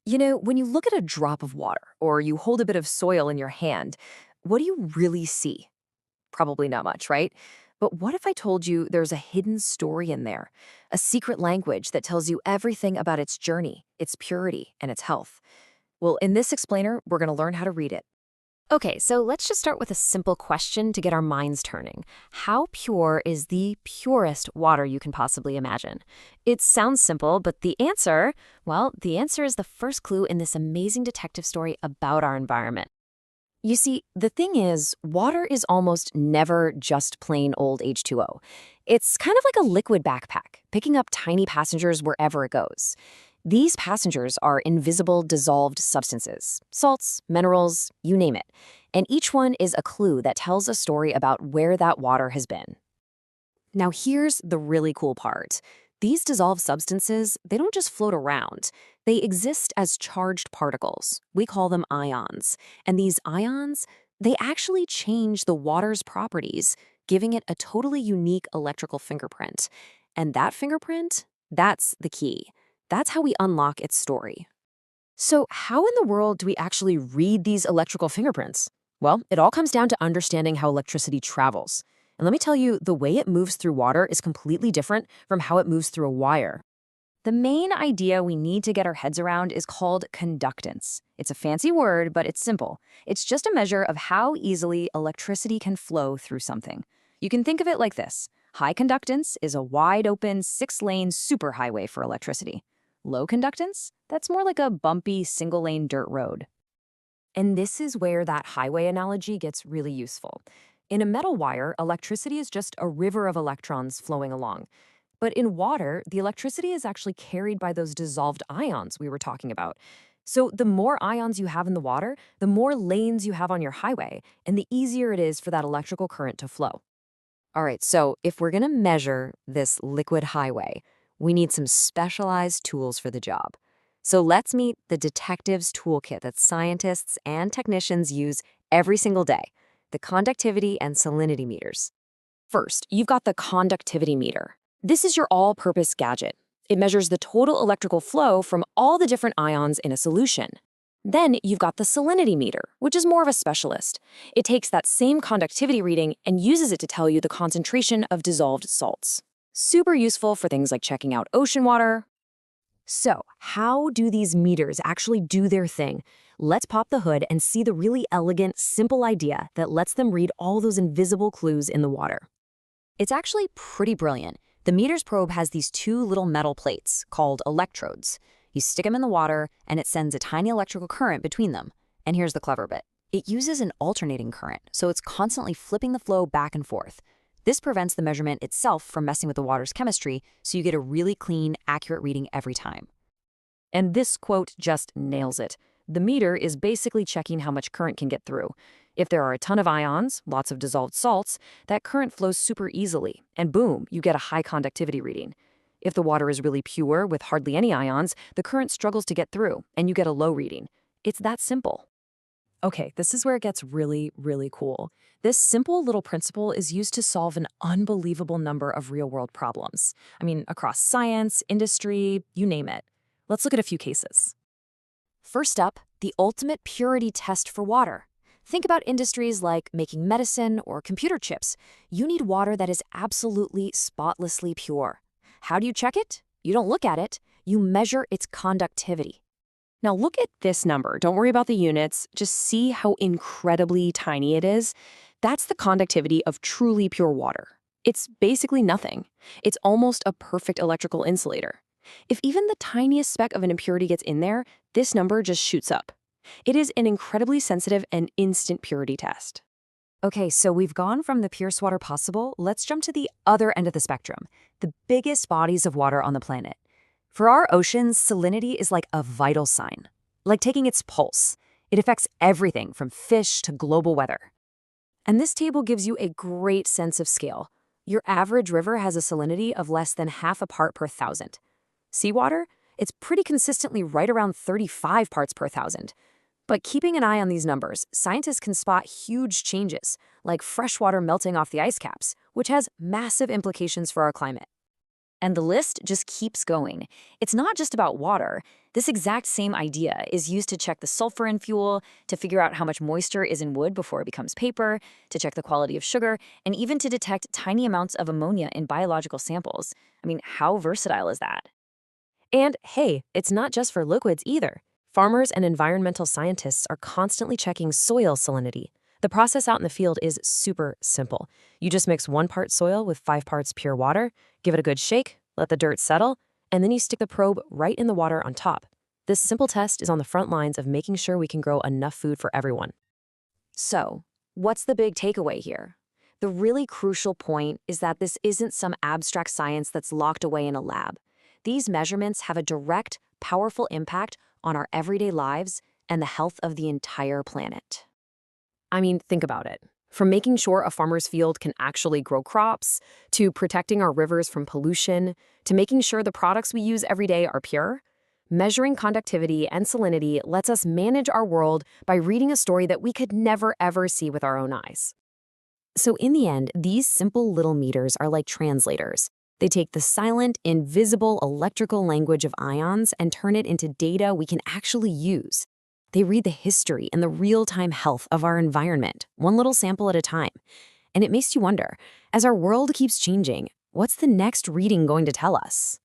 When you look at a drop of water or you hold a bit of soil in your hand, what do you really see? Probably not much, right? But what if I told you there's a hidden story in there, a secret language that tells you everything about its journey, its purity, and its health? Well, in this explainer, we're going to learn how to read it. Okay, so let's just start with a simple question to get our minds turning. How pure is the purest water you can possibly imagine? It sounds simple, but the answer is the first clue in this amazing detective story about our environment. You see, the thing is, water is almost never just plain old H2O. It's kind of like a liquid backpack, picking up tiny passengers wherever it goes. These passengers are invisible dissolved substances, salts, minerals, you name it. And each one is a clue that tells a story about where that water has been. Now here's the really cool part. These dissolved substances, they don't just float around. They exist as charged particles. We call them ions. And these ions, they actually change the water's properties, giving it a totally unique electrical fingerprint. And that fingerprint, that's the key. That's how we unlock its story. So how in the world do we actually read these electrical fingerprints? Well, it all comes down to understanding how electricity travels. And let me tell you, the way it moves through water is completely different from how it moves through a wire. The main idea we need to get our heads around is called conductance. It's a fancy word, but it's simple. It's just a measure of how easily electricity can flow through something. You can think of it like this. High conductance is a wide-open, 6-lane superhighway for electricity. Low conductance? That's more like a bumpy, single-lane dirt road. And this is where that highway analogy gets really useful. In a metal wire, electricity is just a river of electrons flowing along. But in water, the electricity is actually carried by those dissolved ions we were talking about. So the more ions you have in the water, the more lanes you have on your highway, and the easier it is for that electrical current to flow. All right, so if we're going to measure this liquid highway, we need some specialized tools for the job. So let's meet the detective's toolkit that scientists and technicians use every single day, the conductivity and salinity meters. First, you've got the conductivity meter. This is your all-purpose gadget. It measures the total electrical flow from all the different ions in a solution. Then you've got the salinity meter, which is more of a specialist. It takes that same conductivity reading and uses it to tell you the concentration of dissolved salts. Super useful for things like checking out ocean water. So, how do these meters actually do their thing? Let's pop the hood and see the really elegant, simple idea that lets them read all those invisible clues in the water. It's actually pretty brilliant. The meter's probe has these two little metal plates called electrodes. You stick them in the water, and it sends a tiny electrical current between them. And here's the clever bit. It uses an alternating current, so it's constantly flipping the flow back and forth. This prevents the measurement itself from messing with the water's chemistry, so you get a really clean, accurate reading every time. And this quote just nails it. The meter is basically checking how much current can get through. If there are a ton of ions, lots of dissolved salts, that current flows super easily, and boom, you get a high conductivity reading. If the water is really pure with hardly any ions, the current struggles to get through, and you get a low reading. It's that simple. Okay, this is where it gets really, really cool. This simple little principle is used to solve an unbelievable number of real-world problems. I mean, across science, industry, you name it. Let's look at a few cases. First up, the ultimate purity test for water. Think about industries like making medicine or computer chips. You need water that is absolutely spotlessly pure. How do you check it? You don't look at it. You measure its conductivity. Now look at this number. Don't worry about the units. Just see how incredibly tiny it is. That's the conductivity of truly pure water. It's basically nothing. It's almost a perfect electrical insulator. If even the tiniest speck of an impurity gets in there, this number just shoots up. It is an incredibly sensitive and instant purity test. Okay, so we've gone from the purest water possible. Let's jump to the other end of the spectrum, the biggest bodies of water on the planet. For our oceans, salinity is like a vital sign, like taking its pulse. It affects everything from fish to global weather. And this table gives you a great sense of scale. Your average river has a salinity of less than half a part per thousand. Seawater? It's pretty consistently right around 35 parts per thousand. But keeping an eye on these numbers, scientists can spot huge changes, like freshwater melting off the ice caps, which has massive implications for our climate. And the list just keeps going. It's not just about water. This exact same idea is used to check the sulfur in fuel, to figure out how much moisture is in wood before it becomes paper, to check the quality of sugar, and even to detect tiny amounts of ammonia in biological samples. I mean, how versatile is that? And hey, it's not just for liquids either. Farmers and environmental scientists are constantly checking soil salinity. The process out in the field is super simple. You just mix 1 part soil with 5 parts pure water, give it a good shake, let the dirt settle, and then you stick the probe right in the water on top. This simple test is on the front lines of making sure we can grow enough food for everyone. So, what's the big takeaway here? The really crucial point is that this isn't some abstract science that's locked away in a lab. These measurements have a direct, powerful impact on our everyday lives and the health of the entire planet. I mean, think about it. From making sure a farmer's field can actually grow crops, to protecting our rivers from pollution, to making sure the products we use every day are pure, measuring conductivity and salinity lets us manage our world by reading a story that we could never ever see with our own eyes. So in the end, these simple little meters are like translators. They take the silent, invisible electrical language of ions and turn it into data we can actually use. They read the history and the real-time health of our environment, one little sample at a time. And it makes you wonder, as our world keeps changing, what's the next reading going to tell us?